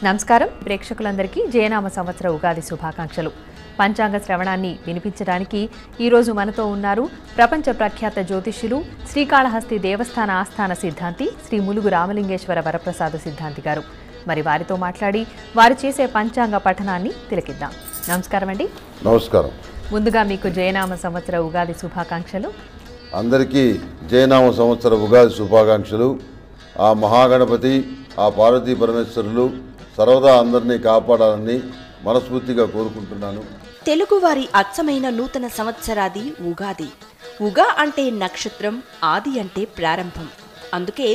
నమస్కారం ప్రేక్షకులందరికీ జయనామ సంవత్సర ఉగాది శుభాకాంక్షలు. పంచాంగ శ్రవణాన్ని వినిపించడానికి ఈరోజు మనతో ఉన్నారు ప్రపంచ ప్రఖ్యాత జ్యోతిష్యులు శ్రీకాళహస్తి దేవస్థాన ఆస్థాన సిద్ధాంతి శ్రీ ములుగు రామలింగేశ్వర వరప్రసాద సిద్ధాంతి గారు. మరి వారితో మాట్లాడి వారు చేసే పంచాంగ పఠనాన్ని తిలకిద్దాం. నమస్కారం అండి. నమస్కారం. ముందుగా మీకు జయనామ సంవత్సర ఉగాది శుభాకాంక్షలు. అందరికీ జయనామ సంవత్సర ఉగాది శుభాకాంక్షలు. ఆ మహాగణపతి ఆ పార్వతీ పరమేశ్వరులు సర్వదా అందరినీ కాపాడాలని మనస్ఫూర్తిగా కోరుకుంటున్నాను. తెలుగువారి అచ్చమైన నూతన సంవత్సరాది ఉగాది. ఉగా అంటే నక్షత్రం, ఆది అంటే ప్రారంభం. అందుకే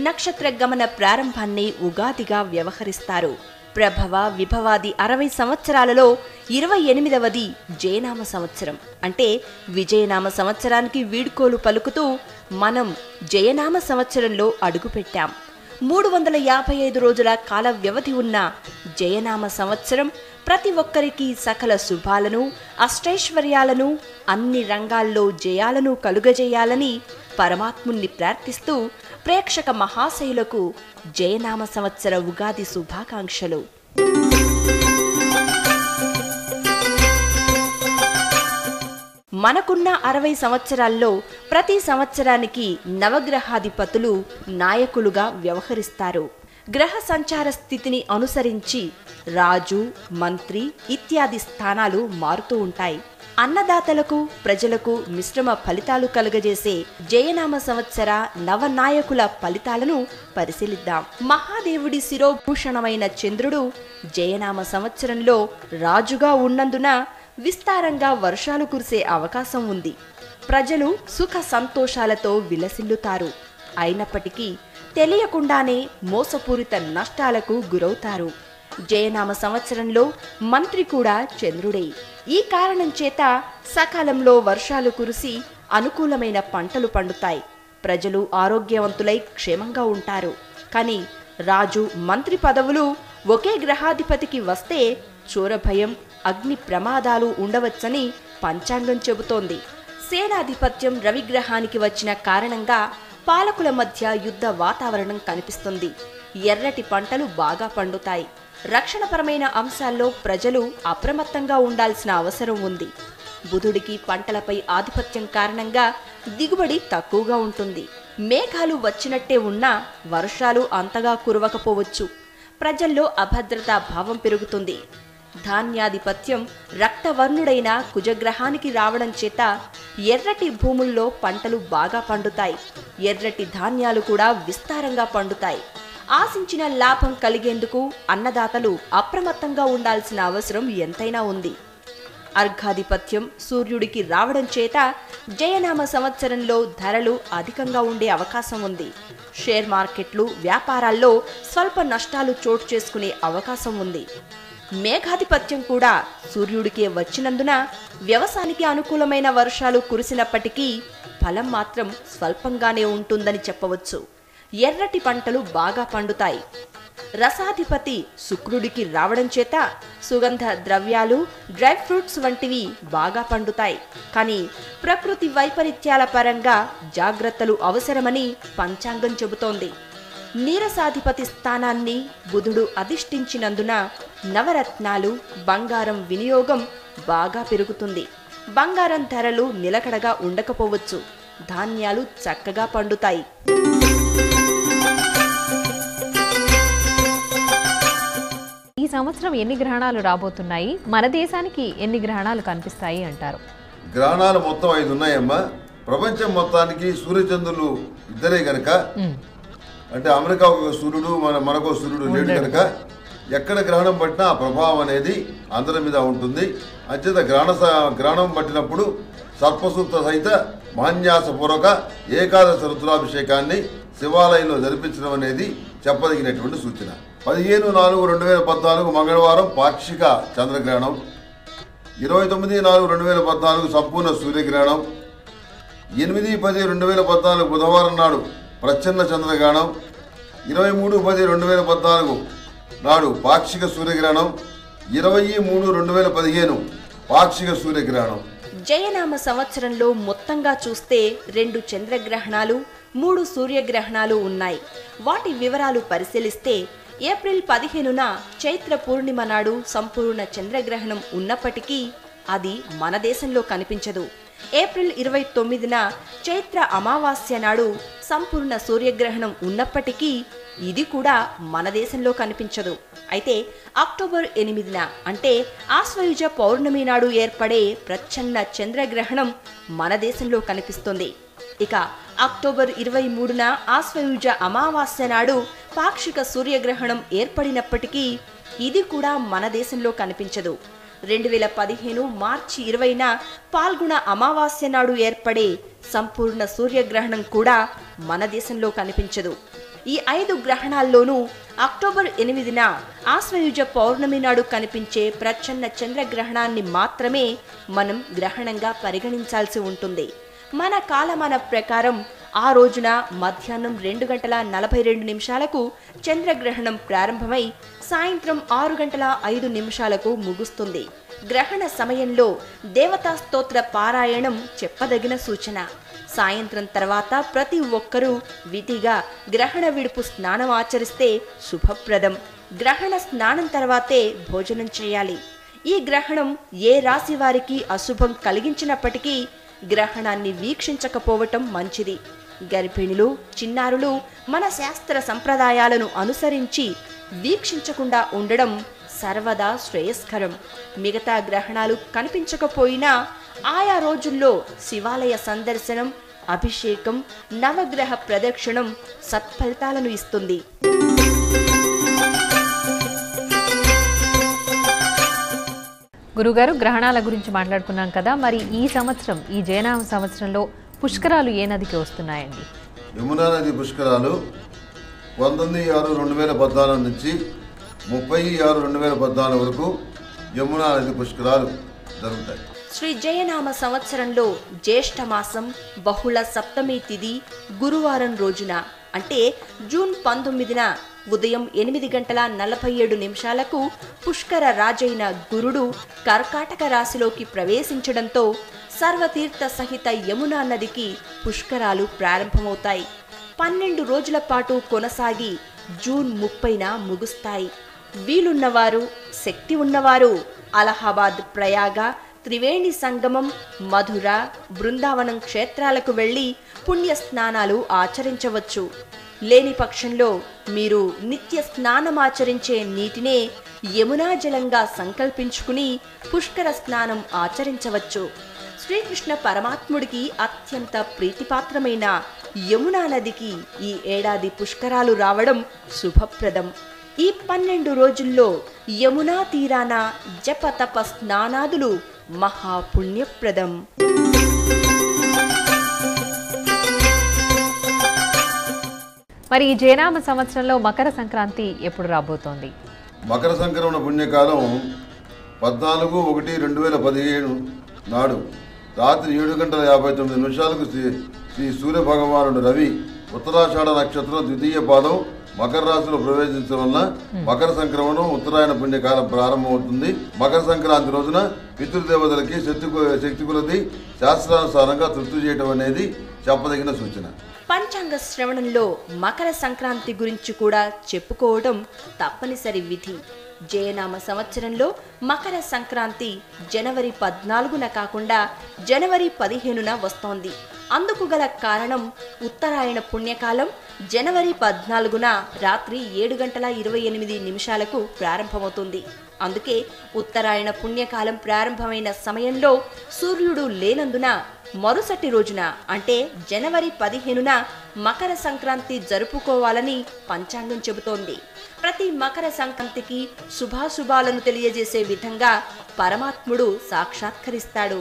నక్షత్ర గమన ప్రారంభాన్ని ఉగాదిగా వ్యవహరిస్తారు. ప్రభవ విభవాది 60 సంవత్సరాలలో 28వది జయనామ సంవత్సరం. అంటే విజయనామ సంవత్సరానికి వీడ్కోలు పలుకుతూ మనం జయనామ సంవత్సరంలో అడుగుపెట్టాం. 355 రోజుల కాల వ్యవధి ఉన్న జయనామ సంవత్సరం ప్రతి ఒక్కరికి సకల శుభాలను, అష్టైశ్వర్యాలను, అన్ని రంగాల్లో జయాలను కలుగజేయాలని పరమాత్ముణ్ణి ప్రార్థిస్తూ ప్రేక్షక మహాశయులకు జయనామ సంవత్సర ఉగాది శుభాకాంక్షలు. మనకున్న 60 సంవత్సరాల్లో ప్రతి సంవత్సరానికి నవగ్రహాధిపతులు నాయకులుగా వ్యవహరిస్తారు. గ్రహ సంచార స్థితిని అనుసరించి రాజు, మంత్రి ఇత్యాది స్థానాలు మారుతూ ఉంటాయి. అన్నదాతలకు, ప్రజలకు మిశ్రమ ఫలితాలు కలుగజేసే జయనామ సంవత్సర నవనాయకుల ఫలితాలను పరిశీలిద్దాం. మహాదేవుడి శిరోభూషణమైన చంద్రుడు జయనామ సంవత్సరంలో రాజుగా ఉన్నందున విస్తారంగా వర్షాలు కురిసే అవకాశం ఉంది. ప్రజలు సుఖ సంతోషాలతో విలసిల్లుతారు. అయినప్పటికీ తెలియకుండానే మోసపూరిత నష్టాలకు గురవుతారు. జయనామ సంవత్సరంలో మంత్రి కూడా చంద్రుడే. ఈ కారణం చేత సకాలంలో వర్షాలు కురిసి అనుకూలమైన పంటలు పండుతాయి. ప్రజలు ఆరోగ్యవంతులై క్షేమంగా ఉంటారు. కానీ రాజు, మంత్రి పదవులు ఒకే గ్రహాధిపతికి వస్తే చోరభయం, అగ్ని ప్రమాదాలు ఉండవచ్చని పంచాంగం చెబుతోంది. సేనాధిపత్యం రవిగ్రహానికి వచ్చిన కారణంగా పాలకుల మధ్య యుద్ధ వాతావరణం కనిపిస్తుంది. ఎర్రటి పంటలు బాగా పండుతాయి. రక్షణపరమైన అంశాల్లో ప్రజలు అప్రమత్తంగా ఉండాల్సిన అవసరం ఉంది. బుధుడికి పంటలపై ఆధిపత్యం కారణంగా దిగుబడి తక్కువగా ఉంటుంది. మేఘాలు వచ్చినట్టే ఉన్నా వర్షాలు అంతగా కురవకపోవచ్చు. ప్రజల్లో అభద్రతా భావం పెరుగుతుంది. ధాన్యాధిపత్యం రక్తవర్ణుడైన కుజగ్రహానికి రావడం చేత ఎర్రటి భూముల్లో పంటలు బాగా పండుతాయి. ఎర్రటి ధాన్యాలు కూడా విస్తారంగా పండుతాయి. ఆశించిన లాభం కలిగేందుకు అన్నదాతలు అప్రమత్తంగా ఉండాల్సిన అవసరం ఎంతైనా ఉంది. అర్ఘాధిపత్యం సూర్యుడికి రావడం చేత జయనామ సంవత్సరంలో ధరలు అధికంగా ఉండే అవకాశం ఉంది. షేర్ మార్కెట్లు, వ్యాపారాల్లో స్వల్ప నష్టాలు చోటు చేసుకునే అవకాశం ఉంది. మేఘాధిపత్యం కూడా సూర్యుడికే వచ్చినందున వ్యవసాయానికి అనుకూలమైన వర్షాలు కురిసినప్పటికీ ఫలం మాత్రం స్వల్పంగానే ఉంటుందని చెప్పవచ్చు. ఎర్రటి పంటలు బాగా పండుతాయి. రసాధిపతి శుక్రుడికి రావడం చేత సుగంధ ద్రవ్యాలు, డ్రై ఫ్రూట్స్ వంటివి బాగా పండుతాయి. కానీ ప్రకృతి వైపరీత్యాల పరంగా జాగ్రత్తలు అవసరమని పంచాంగం చెబుతోంది. నీరసాధిపతి స్థానాన్ని బుధుడు అధిష్ఠించినందున నవరత్నాలు, బంగారం వినియోగం బాగా పెరుగుతుంది. బంగారం ధరలు నిలకడగా ఉండకపోవచ్చు. ధాన్యాలు చక్కగా పండుతాయి. ఈ సంవత్సరం ఎన్ని గ్రహణాలు రాబోతున్నాయి, మన దేశానికి ఎన్ని గ్రహణాలు కనిపిస్తాయి అంటారు? గ్రహణాలు మొత్తం 5 ఉన్నాయమ్మా. ప్రపంచం మొత్తానికి సూర్యచంద్రులు ఇద్దరే గనక, అంటే అమెరికా ఒక సూర్యుడు, మనకో సూర్యుడు లేడు కనుక ఎక్కడ గ్రహణం పట్టినా ఆ ప్రభావం అనేది అందరి మీద ఉంటుంది. అంచేత గ్రహణం పట్టినప్పుడు సర్పసూక్త సహిత మహాన్యాసపూర్వక ఏకాదశ రుద్రాభిషేకాన్ని శివాలయంలో జరిపించడం అనేది చెప్పదగినటువంటి సూచన. 15/4/2014 మంగళవారం పాక్షిక చంద్రగ్రహణం, 29/4/2014 సంపూర్ణ సూర్యగ్రహణం, 8/10/2014 బుధవారం నాడు ప్రచ్ఛన్న చంద్రగ్రహణం, 23/10/2014 నాడు పాక్షిక సూర్యగ్రహణం, 20/3/2015 పాక్షిక సూర్యగ్రహణం. జయనామ సంవత్సరంలో మొత్తంగా చూస్తే 2 చంద్రగ్రహణాలు, 3 సూర్యగ్రహణాలు ఉన్నాయి. వాటి వివరాలు పరిశీలిస్తే ఏప్రిల్ 15న చైత్ర పూర్ణిమ నాడు సంపూర్ణ చంద్రగ్రహణం ఉన్నప్పటికీ అది మన దేశంలో కనిపించదు. ఏప్రిల్ 29న చైత్ర అమావాస్య నాడు సంపూర్ణ సూర్యగ్రహణం ఉన్నప్పటికీ ఇది కూడా మన దేశంలో కనిపించదు. అయితే అక్టోబర్ 8న అంటే ఆశ్వయుజ పౌర్ణమి నాడు ఏర్పడే ప్రచ్ఛన్న చంద్రగ్రహణం మన దేశంలో కనిపిస్తుంది. ఇక అక్టోబర్ 23న ఆశ్వయుజ అమావాస్య నాడు పాక్షిక సూర్యగ్రహణం ఏర్పడినప్పటికీ ఇది కూడా మన దేశంలో కనిపించదు. 2015 మార్చి 20న పాల్గొన అమావాస్య నాడు ఏర్పడే సంపూర్ణ సూర్యగ్రహణం కూడా మన దేశంలో కనిపించదు. ఈ 5 గ్రహణాల్లోనూ అక్టోబర్ 8న ఆశ్వయుజ పౌర్ణమి నాడు కనిపించే ప్రచ్ఛన్న చంద్రగ్రహణాన్ని మాత్రమే మనం గ్రహణంగా పరిగణించాల్సి ఉంటుంది. మన కాలమాన ప్రకారం ఆ రోజున మధ్యాహ్నం 2:42 చంద్రగ్రహణం ప్రారంభమై సాయంత్రం 6:05 ముగుస్తుంది. గ్రహణ సమయంలో దేవతా స్తోత్ర పారాయణం చెప్పదగిన సూచన. సాయంత్రం తర్వాత ప్రతి ఒక్కరూ విధిగా గ్రహణ విడుపు స్నానం ఆచరిస్తే శుభప్రదం. గ్రహణ స్నానం తర్వాతే భోజనం చేయాలి. ఈ గ్రహణం ఏ రాశి వారికి అశుభం కలిగించినప్పటికీ గ్రహణాన్ని వీక్షించకపోవటం మంచిది. గర్భిణులు, చిన్నారులు మన శాస్త్ర సంప్రదాయాలను అనుసరించి వీక్షించకుండా ఉండడం సర్వదా శ్రేయస్కరం. మిగతా గ్రహణాలు కనిపించకపోయినా ఆయా రోజుల్లో శివాలయ సందర్శనం, అభిషేకం, నవగ్రహ ప్రదక్షిణం సత్ఫలితాలను ఇస్తుంది. గురుగారు, గ్రహణాల గురించి మాట్లాడుకున్నాం కదా, మరి ఈ సంవత్సరం ఈ జైనామ సంవత్సరంలో పుష్కరాలు ఏ నదికి వస్తున్నాయండి? యమునా నది పుష్కరాలు 19/6/2014 నుంచి 30/6/2014 వరకు యమునా నది పుష్కరాలు జరుగుతాయి. శ్రీ జయనామ సంవత్సరంలో జ్యేష్ఠ మాసం బహుళ సప్తమి తిథి గురువారం రోజున అంటే జూన్ 19న ఉదయం 8:47 పుష్కర రాజైన గురుడు కర్కాటక రాశిలోకి ప్రవేశించడంతో సర్వతీర్థ సహిత యమునా నదికి పుష్కరాలు ప్రారంభమవుతాయి. 12 రోజుల పాటు కొనసాగి జూన్ 30న ముగుస్తాయి. వీలున్నవారు, శక్తి ఉన్నవారు అలహాబాద్, ప్రయాగ, త్రివేణి సంగమం, మధుర, బృందావనం క్షేత్రాలకు వెళ్లి పుణ్య స్నానాలు ఆచరించవచ్చు. లేని పక్షంలో మీరు నిత్య స్నానమాచరించే నీటినే యమునా జలంగా సంకల్పించుకుని పుష్కర స్నానం ఆచరించవచ్చు. శ్రీకృష్ణ పరమాత్ముడికి అత్యంత ప్రీతిపాత్రమైన యమునా నదికి ఈ ఏడాది పుష్కరాలు రావడం శుభప్రదం. ఈ 12 రోజుల్లో యమునా తీరాన జప తప స్నానాదులు మహాపుణ్యప్రదం. మరి ఈ జైనామ సంవత్సరంలో మకర సంక్రాంతి ఎప్పుడు రాబోతోంది? మకర సంక్రమణ పుణ్యకాలం 14/1/2017 నాడు రాత్రి 7:59 శ్రీ సూర్య భగవానుడు రవి ఉత్తరాషాఢ నక్షత్రం ద్వితీయ పాదం మకర రాశిలో ప్రవేశించడం వలన మకర సంక్రమణం ఉత్తరాయణ పుణ్యకాలం ప్రారంభమవుతుంది. మకర సంక్రాంతి రోజున పితృదేవతలకి శక్తి కొలది శాస్త్రానుసారంగా తృప్తి చేయడం అనేది చెప్పదగిన సూచన. పంచాంగ శ్రవణంలో మకర సంక్రాంతి గురించి కూడా చెప్పుకోవడం తప్పనిసరి విధి. జయనామ సంవత్సరంలో మకర సంక్రాంతి జనవరి 14న కాకుండా జనవరి 15న వస్తోంది. అందుకు గల కారణం ఉత్తరాయణ పుణ్యకాలం జనవరి 14న రాత్రి 7:28 ప్రారంభమవుతుంది. అందుకే ఉత్తరాయణ పుణ్యకాలం ప్రారంభమైన సమయంలో సూర్యుడు లేనందున మరుసటి రోజున అంటే జనవరి 15న మకర సంక్రాంతి జరుపుకోవాలని పంచాంగం చెబుతోంది. ప్రతి మకర సంక్రాంతికి శుభాశుభాలను తెలియజేసే విధంగా పరమాత్ముడు సాక్షాత్కరిస్తాడు.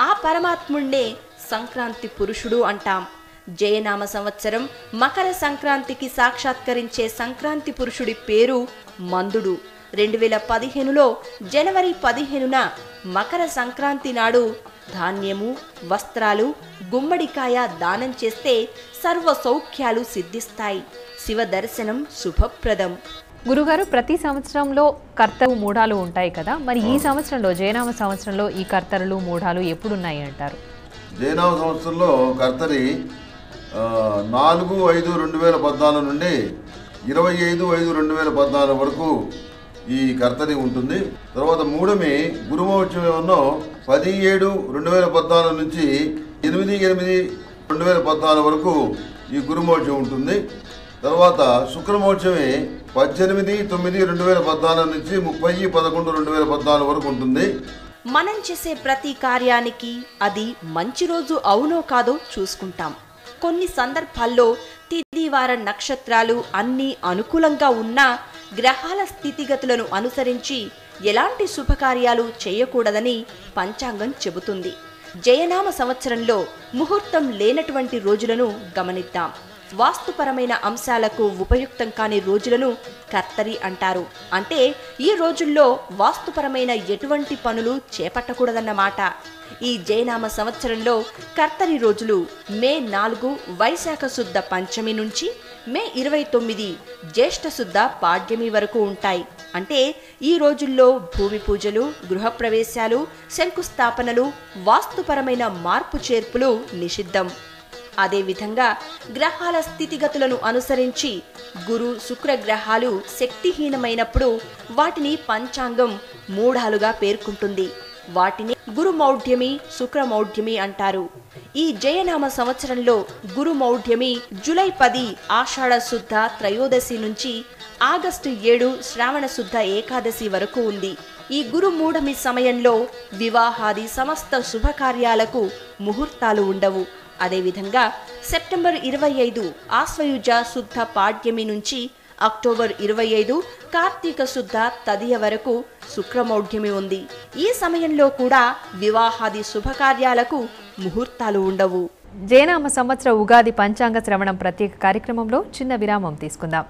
ఆ పరమాత్ముడినే సంక్రాంతి పురుషుడు అంటాం. జయనామ సంవత్సరం మకర సంక్రాంతికి సాక్షాత్కరించే సంక్రాంతి పురుషుడి పేరు మందుడు. 2015లో జనవరి 15న మకర సంక్రాంతి నాడు ధాన్యము, వస్త్రాలు, గుమ్మడికాయ దానం చేస్తే సర్వ సౌఖ్యాలు సిద్ధిస్తాయి. శివ దర్శనం శుభప్రదం. గురుగారు, ప్రతి సంవత్సరంలో కర్తలు మూఢాలు ఉంటాయి కదా, మరి ఈ సంవత్సరంలో జయనామ సంవత్సరంలో ఈ కర్తలు మూఢాలు ఎప్పుడున్నాయి అంటారు? జయనామ సంవత్సరంలో కర్తరి 4/5/2014 నుండి 25/5/2014 వరకు ఈ కర్తరి ఉంటుంది. తర్వాత మూడమి గురుమౌఢ్యమేమో 17/7/2014 నుంచి 8/8/2014 వరకు ఈ గురుమౌఢ్యం ఉంటుంది. తర్వాత శుక్రమౌఢ్యమే 18/9/2014 నుంచి 30/11/2014 వరకు ఉంటుంది. మనం చేసే ప్రతి కార్యానికి అది మంచి రోజు అవునో కాదో చూసుకుంటాం. కొన్ని సందర్భాల్లో తిథి వార నక్షత్రాలు అన్నీ అనుకూలంగా ఉన్నా గ్రహాల స్థితిగతులను అనుసరించి ఎలాంటి శుభకార్యాలు చేయకూడదని పంచాంగం చెబుతుంది. జయనామ సంవత్సరంలో ముహూర్తం లేనటువంటి రోజులను గమనిద్దాం. వాస్తుపరమైన అంశాలకు ఉపయుక్తం కాని రోజులను కర్తరి అంటారు. అంటే ఈ రోజుల్లో వాస్తుపరమైన ఎటువంటి పనులు చేపట్టకూడదన్నమాట. ఈ జయనామ సంవత్సరంలో కర్తరి రోజులు మే 4 వైశాఖ శుద్ధ పంచమి నుంచి మే 29 జ్యేష్ఠ శుద్ధ పాడ్యమి వరకు ఉంటాయి. అంటే ఈ రోజుల్లో భూమి పూజలు, గృహప్రవేశాలు, శంకుస్థాపనలు, వాస్తుపరమైన మార్పు చేర్పులు నిషిద్ధం. అదేవిధంగా గ్రహాల స్థితిగతులను అనుసరించి గురు, శుక్ర గ్రహాలు శక్తిహీనమైనప్పుడు వాటిని పంచాంగం మూఢాలుగా పేర్కొంటుంది. వాటిని గురుమౌఢ్యమి, శుక్రమౌఢ్యమి అంటారు. ఈ జయనామ సంవత్సరంలో గురుమౌఢ్యమి జూలై 10 ఆషాఢ శుద్ధ త్రయోదశి నుంచి ఆగస్టు 7 శ్రావణ శుద్ధ ఏకాదశి వరకు ఉంది. ఈ గురుమూఢమి సమయంలో వివాహాది సమస్త శుభకార్యాలకు ముహూర్తాలు ఉండవు. అదేవిధంగా సెప్టెంబర్ 25 ఆశ్వయుజ శుద్ధ పాడ్యమి నుంచి అక్టోబర్ 25 కార్తీక శుద్ధ తదియ వరకు శుక్రమౌఢ్యమి ఉంది. ఈ సమయంలో కూడా వివాహాది శుభకార్యాలకు ముహూర్తాలు ఉండవు. జయనామ సంవత్సర ఉగాది పంచాంగ శ్రవణం ప్రత్యేక కార్యక్రమంలో చిన్న విరామం తీసుకుందాం.